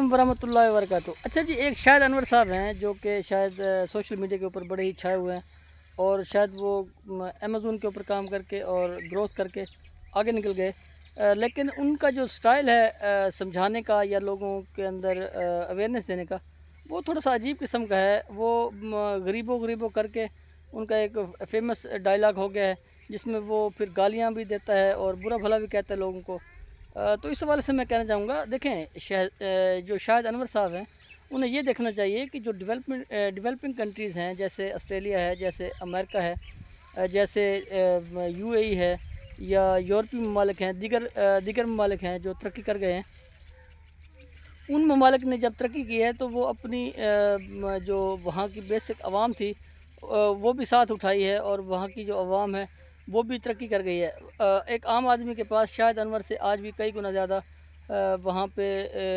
अलैकुम वरहमतुल्लाहि वबरकातुहू। अच्छा जी, एक शाहिद अनवर साहब हैं जो कि शायद सोशल मीडिया के ऊपर बड़े ही छाए हुए हैं और शायद वो अमेज़ोन के ऊपर काम करके और ग्रोथ करके आगे निकल गए। लेकिन उनका जो स्टाइल है समझाने का या लोगों के अंदर अवेयरनेस देने का, वो थोड़ा सा अजीब किस्म का है। वो गरीबों गरीबों करके उनका एक फेमस डायलॉग हो गया है, जिसमें वो फिर गालियाँ भी देता है और बुरा भला भी कहता है लोगों को। तो इस हवाले से मैं कहना चाहूँगा, देखें जो शाहिद अनवर साहब हैं, उन्हें ये देखना चाहिए कि जो डेवलपिंग कंट्रीज़ हैं, जैसे ऑस्ट्रेलिया है, जैसे अमेरिका है, जैसे यूएई है या यूरोपीय ममालिक हैं, दीगर ममालिक हैं जो तरक्की कर गए हैं। उन ममालिक ने जब तरक्की की है तो वो अपनी जो वहाँ की बेसिक आवाम थी वो भी साथ उठाई है और वहाँ की जो आवाम है वो भी तरक्की कर गई है। एक आम आदमी के पास शाहिद अनवर से आज भी कई गुना ज़्यादा वहाँ पे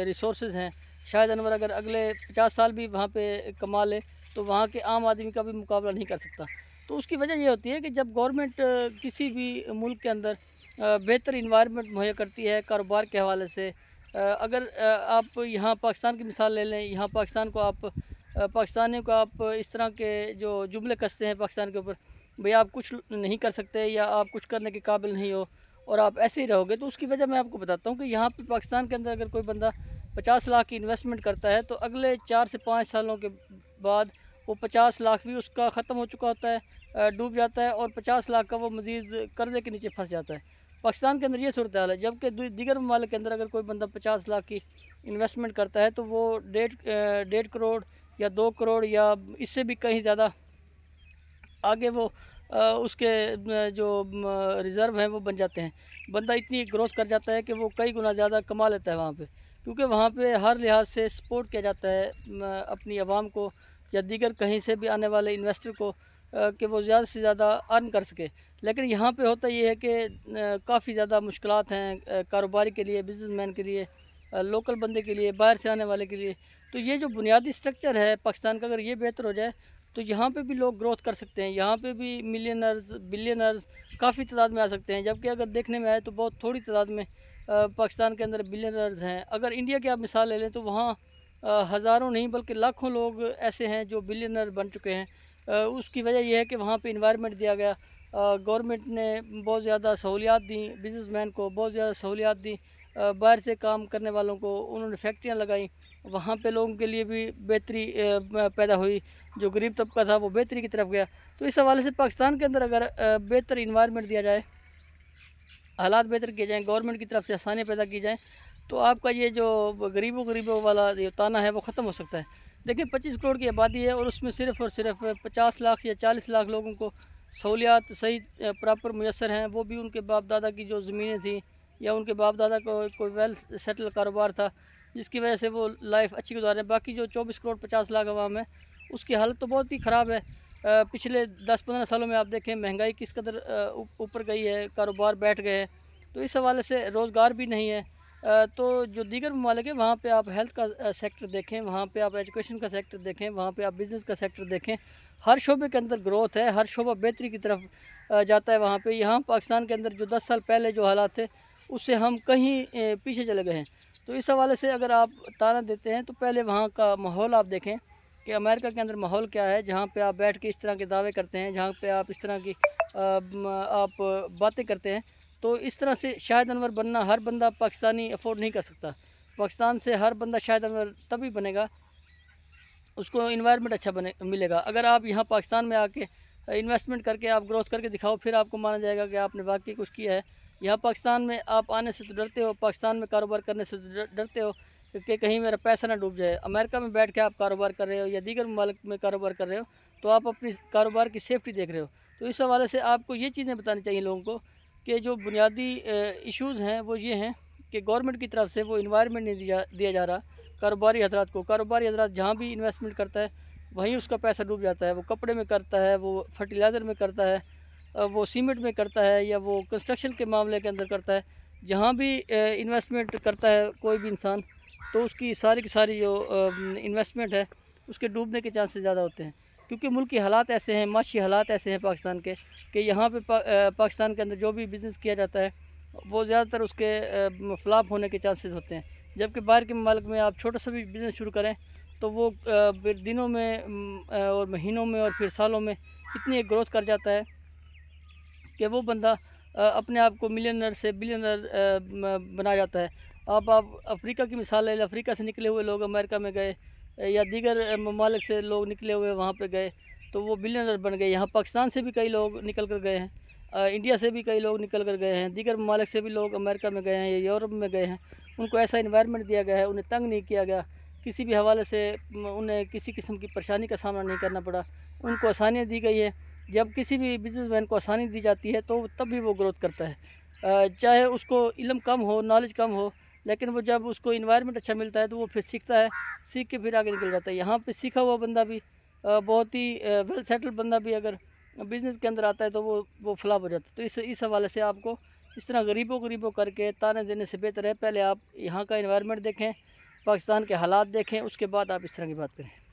रिसोर्सेज हैं। शाहिद अनवर अगर अगले 50 साल भी वहाँ पे कमा ले तो वहाँ के आम आदमी का भी मुकाबला नहीं कर सकता। तो उसकी वजह ये होती है कि जब गवर्नमेंट किसी भी मुल्क के अंदर बेहतर इन्वायरमेंट मुहैया करती है कारोबार के हवाले से। अगर आप यहाँ पाकिस्तान की मिसाल ले लें, यहाँ पाकिस्तान को आप पाकिस्तानियों को आप इस तरह के जो जुमले कसते हैं पाकिस्तान के ऊपर, भाई आप कुछ नहीं कर सकते या आप कुछ करने के काबिल नहीं हो और आप ऐसे ही रहोगे, तो उसकी वजह मैं आपको बताता हूँ कि यहाँ पे पाकिस्तान के अंदर अगर कोई बंदा 50 लाख की इन्वेस्टमेंट करता है तो अगले 4 से 5 सालों के बाद वो 50 लाख भी उसका ख़त्म हो चुका होता है, डूब जाता है और 50 लाख का वो मज़ीद कर्ज़े के नीचे फंस जाता है। पाकिस्तान के अंदर ये सूरत हाल है। जबकि दीगर ममालिक के अंदर अगर कोई बंदा 50 लाख की इन्वेस्टमेंट करता है तो वो 1.5 करोड़ या 2 करोड़ या इससे भी कहीं ज़्यादा आगे वो उसके जो रिज़र्व हैं वो बन जाते हैं। बंदा इतनी ग्रोथ कर जाता है कि वो कई गुना ज़्यादा कमा लेता है वहाँ पे, क्योंकि वहाँ पे हर लिहाज से सपोर्ट किया जाता है अपनी आवाम को या दीगर कहीं से भी आने वाले इन्वेस्टर को कि वो ज़्यादा से ज़्यादा अर्न कर सके। लेकिन यहाँ पे होता ये है कि काफ़ी ज़्यादा मुश्किलात हैं कारोबारी के लिए, बिज़नेसमैन के लिए, लोकल बंदे के लिए, बाहर से आने वाले के लिए। तो ये जो बुनियादी स्ट्रक्चर है पाकिस्तान का, अगर ये बेहतर हो जाए तो यहाँ पे भी लोग ग्रोथ कर सकते हैं। यहाँ पे भी मिलियनर्स, बिलियनर्स काफ़ी तादाद में आ सकते हैं। जबकि अगर देखने में आए तो बहुत थोड़ी तादाद में पाकिस्तान के अंदर बिलियनर्स हैं। अगर इंडिया की आप मिसाल ले लें तो वहाँ हज़ारों नहीं बल्कि लाखों लोग ऐसे हैं जो बिलियनर बन चुके हैं। उसकी वजह यह है कि वहाँ पे इन्वायरमेंट दिया गया, गवर्नमेंट ने बहुत ज़्यादा सहूलियात दी, बिज़नेसमैन को बहुत ज़्यादा सहूलियात दी, बाहर से काम करने वालों को उन्होंने फैक्ट्रियाँ लगाई, वहाँ पे लोगों के लिए भी बेहतरी पैदा हुई। जो गरीब तबका था वो बेहतरी की तरफ गया। तो इस हवाले से पाकिस्तान के अंदर अगर बेहतर इन्वायरमेंट दिया जाए, हालात बेहतर किए जाएँ, गवर्नमेंट की तरफ से आसानियाँ पैदा की जाएँ, तो आपका ये जो गरीबों वाला ये ताना है वो ख़त्म हो सकता है। देखिए 25 करोड़ की आबादी है और उसमें सिर्फ़ और सिर्फ 50 लाख या 40 लाख लोगों को सहूलियात सही प्रॉपर मुयस्सर हैं। वो भी उनके बाप दादा की जो ज़मीनें थी या उनके बाप दादा को कोई वेल सेटल कारोबार था जिसकी वजह से वो लाइफ अच्छी गुजारें। बाकी जो 24 करोड़ 50 लाख आवाम है उसकी हालत तो बहुत ही ख़राब है। पिछले 10-15 सालों में आप देखें महंगाई किस कदर ऊपर गई है, कारोबार बैठ गए हैं। तो इस हवाले से रोज़गार भी नहीं है। तो जो दीगर ममालिक है वहाँ पे आप हेल्थ का सेक्टर देखें, वहाँ पे आप एजुकेशन का सेक्टर देखें, वहाँ पे आप बिज़नेस का सेक्टर देखें, हर शोबे के अंदर ग्रोथ है, हर शोबा बेहतरी की तरफ जाता है वहाँ पे। यहाँ पाकिस्तान के अंदर जो 10 साल पहले जो हालात थे उससे हम कहीं पीछे चले गए हैं। तो इस हवाले से अगर आप ताना देते हैं तो पहले वहाँ का माहौल आप देखें कि अमेरिका के अंदर माहौल क्या है, जहाँ पे आप बैठ के इस तरह के दावे करते हैं, जहाँ पे आप इस तरह की आप बातें करते हैं। तो इस तरह से शाहिद अनवर बनना हर बंदा पाकिस्तानी अफोर्ड नहीं कर सकता। पाकिस्तान से हर बंदा शाहिद अनवर तभी बनेगा, उसको इन्वायरमेंट अच्छा बने मिलेगा। अगर आप यहाँ पाकिस्तान में आके इन्वेस्टमेंट करके आप ग्रोथ करके दिखाओ, फिर आपको माना जाएगा कि आपने वाकई कुछ किया है। यहाँ पाकिस्तान में आप आने से तो डरते हो, पाकिस्तान में कारोबार करने से तो डरते हो कि कहीं मेरा पैसा ना डूब जाए। अमेरिका में बैठ के आप कारोबार कर रहे हो या दीगर ममालिक में कारोबार कर रहे हो तो आप अपनी कारोबार की सेफ्टी देख रहे हो। तो इस हवाले से आपको ये चीज़ें बतानी चाहिए लोगों को कि जो बुनियादी इश्यूज़ हैं वो ये हैं कि गवर्नमेंट की तरफ से वो इन्वायरमेंट नहीं दिया जा रहा कारोबारी हजरात को। कारोबारी हजरात जहाँ भी इन्वेस्टमेंट करता है वहीं उसका पैसा डूब जाता है। वो कपड़े में करता है, वो फर्टिलाइज़र में करता है, वो सीमेंट में करता है या वो कंस्ट्रक्शन के मामले के अंदर करता है। जहाँ भी इन्वेस्टमेंट करता है कोई भी इंसान तो उसकी सारी की सारी जो इन्वेस्टमेंट है उसके डूबने के चांसेस ज़्यादा होते हैं, क्योंकि मुल्क के हालात ऐसे हैं, माशी हालात ऐसे हैं पाकिस्तान के कि यहाँ पे पाकिस्तान के अंदर जो भी बिज़नेस किया जाता है वो ज़्यादातर उसके फ्लॉप होने के चांसेस होते हैं। جبکہ باہر کے ممالک میں آپ چھوٹا سا بھی بزنس شروع کریں تو وہ دنوں میں اور مہینوں میں اور پھر سالوں میں اتنی گروتھ کر جاتا ہے کہ وہ بندہ اپنے آپ کو ملینر سے بلینر بنا جاتا ہے۔ آپ افریقہ کی مثال لے لیں، افریقہ سے نکلے ہوئے لوگ امریکہ میں گئے یا دیگر ممالک سے لوگ نکلے ہوئے وہاں پہ گئے تو وہ بلینر بن گئے۔ یہاں پاکستان سے بھی کئی لوگ نکل کر گئے ہیں، انڈیا سے بھی کئی لوگ نکل کر گئے ہیں، دیگر ممالک سے بھی لوگ امریکہ میں گئے ہیں یا یورپ میں گئے ہیں۔ ان کو ایسا انوائرمنٹ دیا گیا ہے، انہیں تنگ نہیں کیا گیا، کسی بھی حوالے سے انہیں کسی قسم کی پریشانی کا سامنا نہیں کرنا پڑا، ان کو آسانیاں دی گئی ہے۔ جب کسی بھی بزنس مین کو آسانی دی جاتی ہے تو تب بھی وہ گروتھ کرتا ہے، چاہے اس کو علم کم ہو، نالج کم ہو، لیکن وہ جب اس کو انوائرمنٹ اچھا ملتا ہے تو وہ پھر سیکھتا ہے، سیکھ کے پھر آگے نکل جاتا ہے۔ یہاں پہ سیکھا ہوا بندہ بھی بہت ہی ویل سیٹل بندہ بھی اگر بزنس کے اندر آتا ہے تو وہ فلاپ ہو جاتا ہے۔ تو اس حوالے سے آپ کو اس طرح غریبوں کر کے تانے دینے سے بہتر ہے پہلے آپ یہاں کا انوائرمنٹ دیکھیں، پاکستان کے حالات دیکھیں، اس کے بعد آپ اس طرح کی بات کریں۔